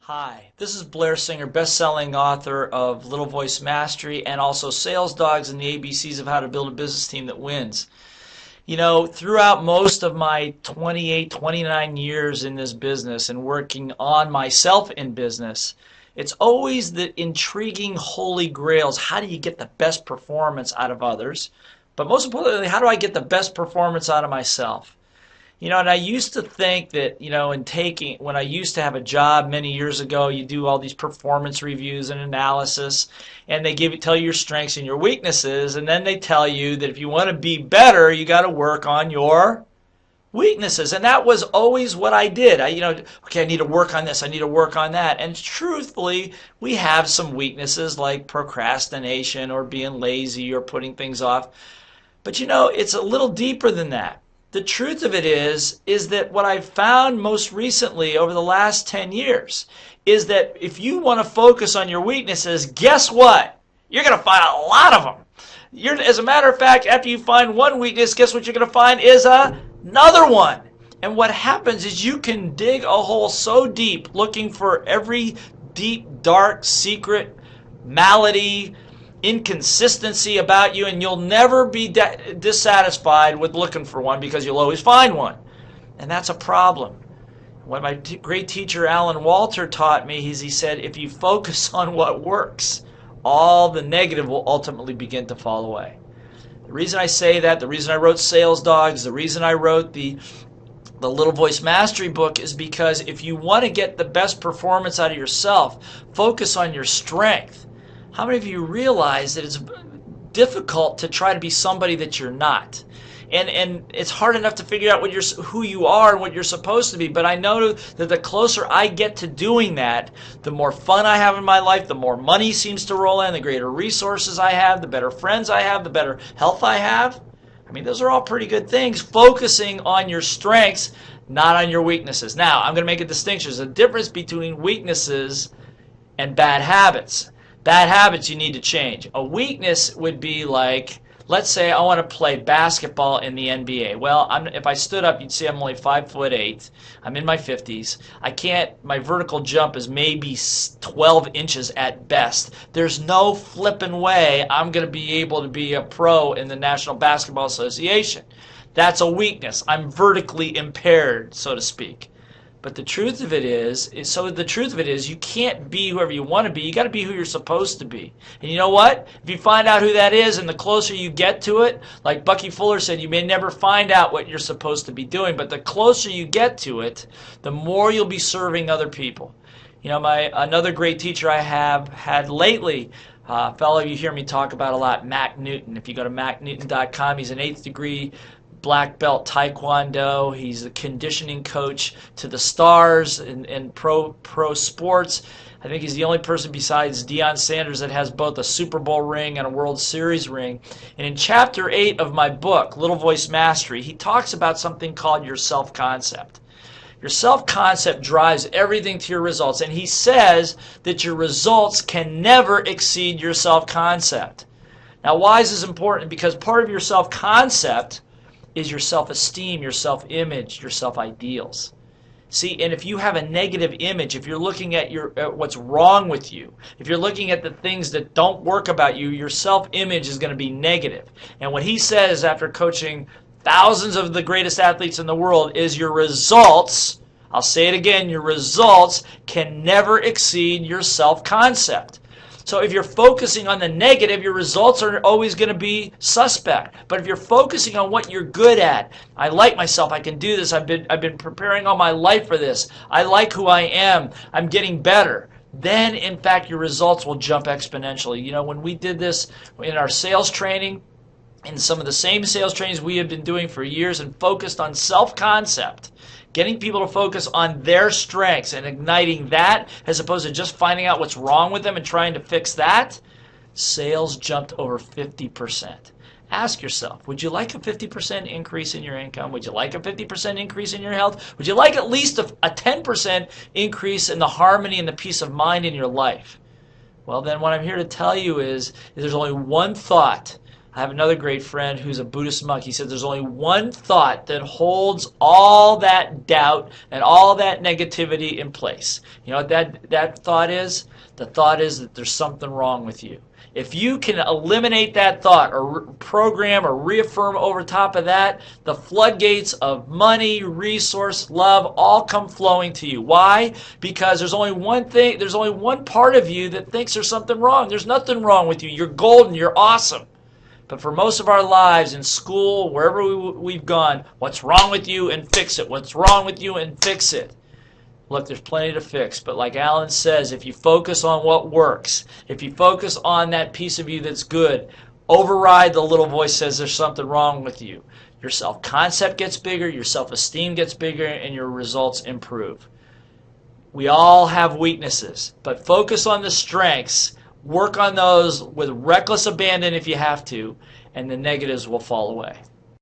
Hi, this is Blair Singer, best-selling author of Little Voice Mastery and also Sales Dogs and the ABCs of How to Build a Business Team That Wins. You know, throughout most of my 28, 29 years in this business and working on myself in business, it's always the intriguing holy grails. How do you get the best performance out of others? But most importantly, how do I get the best performance out of myself? You know, and I used to think that, when I used to have a job many years ago, you do all these performance reviews and analysis, and they tell you your strengths and your weaknesses, and then they tell you that if you want to be better, you got to work on your weaknesses. And that was always what I did. I need to work on this, I need to work on that. And truthfully, we have some weaknesses like procrastination or being lazy or putting things off. But it's a little deeper than that. The truth of it is that what I've found most recently over the last 10 years is that if you want to focus on your weaknesses, guess what? You're going to find a lot of them. As a matter of fact, after you find one weakness, guess what you're going to find is another one. And what happens is you can dig a hole so deep looking for every deep, dark, secret malady, inconsistency about you, and you'll never be dissatisfied with looking for one because you'll always find one. And that's a problem. What my great teacher Alan Walter taught me is he said, if you focus on what works, all the negative will ultimately begin to fall away. The reason I say that, the reason I wrote Sales Dogs, the reason I wrote the Little Voice Mastery book is because if you want to get the best performance out of yourself, focus on your strength. How many of you realize that it's difficult to try to be somebody that you're not? And it's hard enough to figure out who you are and what you're supposed to be. But I know that the closer I get to doing that, the more fun I have in my life, the more money seems to roll in, the greater resources I have, the better friends I have, the better health I have. I mean, those are all pretty good things. Focusing on your strengths, not on your weaknesses. Now, I'm going to make a distinction. There's a difference between weaknesses and bad habits. Bad habits you need to change. A weakness would be like, let's say I want to play basketball in the NBA. Well, if I stood up, you'd see I'm only 5'8". I'm in my 50s. My vertical jump is maybe 12 inches at best. There's no flipping way I'm going to be able to be a pro in the National Basketball Association. That's a weakness. I'm vertically impaired, so to speak. But the truth of it is you can't be whoever you want to be. You got to be who you're supposed to be. And you know what? If you find out who that is, and the closer you get to it, like Bucky Fuller said, you may never find out what you're supposed to be doing, but the closer you get to it, the more you'll be serving other people. Another great teacher I have had lately, a fellow you hear me talk about a lot, Mac Newton. If you go to macnewton.com, he's an 8th degree black belt taekwondo. He's a conditioning coach to the stars in pro sports. I think he's the only person besides Deion Sanders that has both a Super Bowl ring and a World Series ring. And in chapter 8 of my book, Little Voice Mastery, he talks about something called your self-concept. Your self-concept drives everything to your results. And he says that your results can never exceed your self-concept. Now, why is this important? Because part of your self-concept is your self-esteem, your self-image, your self-ideals. See, and if you have a negative image, if you're looking at what's wrong with you, if you're looking at the things that don't work about you, your self-image is going to be negative. And what he says after coaching thousands of the greatest athletes in the world is your results, I'll say it again, your results can never exceed your self-concept. So if you're focusing on the negative, your results are always going to be suspect. But if you're focusing on what you're good at, I like myself, I can do this, I've been preparing all my life for this, I like who I am, I'm getting better, then in fact your results will jump exponentially. When we did this in our sales training, in some of the same sales trainings we have been doing for years and focused on self-concept, getting people to focus on their strengths and igniting that as opposed to just finding out what's wrong with them and trying to fix that, sales jumped over 50%. Ask yourself, would you like a 50% increase in your income? Would you like a 50% increase in your health? Would you like at least a 10% increase in the harmony and the peace of mind in your life? Well, then what I'm here to tell you is there's only one thought I have another great friend who's a Buddhist monk. He said there's only one thought that holds all that doubt and all that negativity in place. You know what that thought is? The thought is that there's something wrong with you. If you can eliminate that thought or program or reaffirm over top of that, the floodgates of money, resource, love all come flowing to you. Why? Because there's only one part of you that thinks there's something wrong. There's nothing wrong with you. You're golden. You're awesome. But for most of our lives, in school, wherever we've gone, what's wrong with you and fix it. What's wrong with you and fix it. Look, there's plenty to fix, but like Alan says, if you focus on what works, if you focus on that piece of you that's good, override the little voice says there's something wrong with you. Your self-concept gets bigger, your self-esteem gets bigger, and your results improve. We all have weaknesses, but focus on the strengths, work on those with reckless abandon if you have to, and the negatives will fall away.